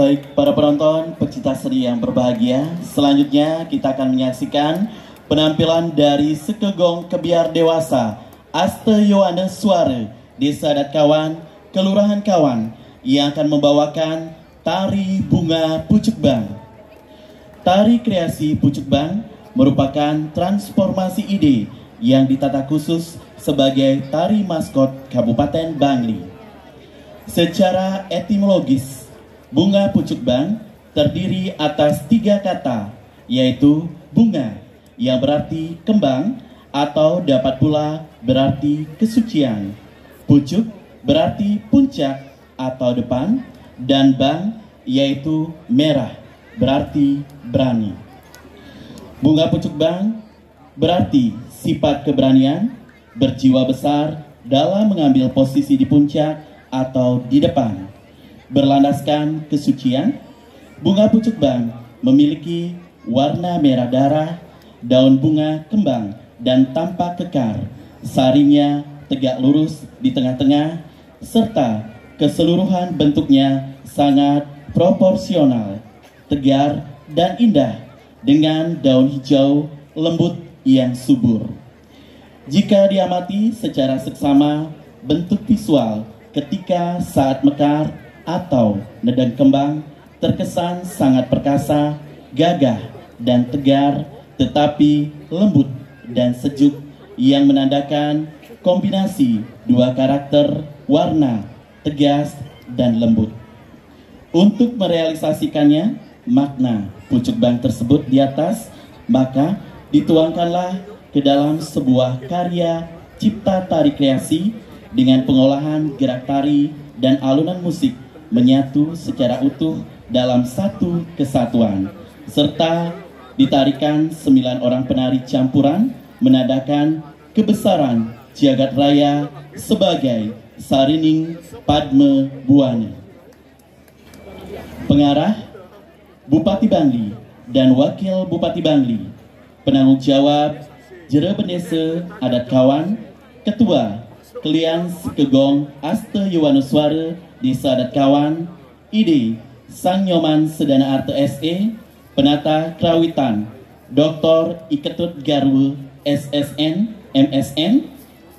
Baik, para penonton, pecinta seni yang berbahagia, selanjutnya kita akan menyaksikan penampilan dari Sekegong Kebiar Dewasa Aste Yohanes Suara, Desa Adat Kawan, Kelurahan Kawan, yang akan membawakan Tari Bunga Pucuk Bang. Tari kreasi Pucuk Bang merupakan transformasi ide yang ditata khusus sebagai tari maskot Kabupaten Bangli. Secara etimologis, bunga pucuk bang terdiri atas 3 kata, yaitu bunga yang berarti kembang atau dapat pula berarti kesucian, pucuk berarti puncak atau depan, dan bang yaitu merah berarti berani. Bunga pucuk bang berarti sifat keberanian, berjiwa besar dalam mengambil posisi di puncak atau di depan. Berlandaskan kesucian, bunga pucuk bang memiliki warna merah darah, daun bunga kembang dan tampak kekar, sarinya tegak lurus di tengah-tengah, serta keseluruhan bentuknya sangat proporsional, tegar dan indah dengan daun hijau lembut yang subur. Jika diamati secara seksama, bentuk visual ketika saat mekar atau nedang kembang terkesan sangat perkasa, gagah dan tegar, tetapi lembut dan sejuk yang menandakan kombinasi 2 karakter warna tegas dan lembut. Untuk merealisasikannya makna pucuk bang tersebut di atas, maka dituangkanlah ke dalam sebuah karya cipta tari kreasi dengan pengolahan gerak tari dan alunan musik menyatu secara utuh dalam satu kesatuan, serta ditarikan 9 orang penari campuran menandakan kebesaran jagat raya sebagai Sarining Padme Buana. Pengarah Bupati Bangli dan Wakil Bupati Bangli, penanggung jawab Jere Bendese Adat Kawan, Ketua Keliang Sekegong Aste Yohanes Suara Desa Adat Kawan, Ide Sang Nyoman Sedana Arte SE, Penata Krawitan Dr. Iketut Garwe SSN MSN,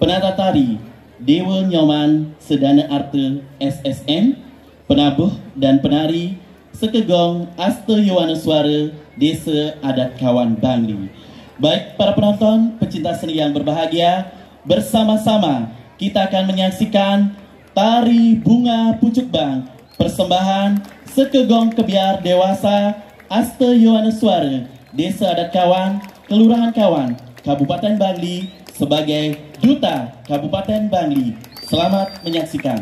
Penata Tari Dewa Nyoman Sedana Arte SSN, penabuh dan penari Sekegong Aste Yohanes Suara Desa Adat Kawan Bangli. Baik para penonton, pecinta seni yang berbahagia, bersama-sama kita akan menyaksikan Tari Bunga Pucuk Bang, persembahan Sekegong Kebiar Dewasa Aste Yohanes Suara Desa Adat Kawan, Kelurahan Kawan, Kabupaten Bangli, sebagai Duta Kabupaten Bangli. Selamat menyaksikan.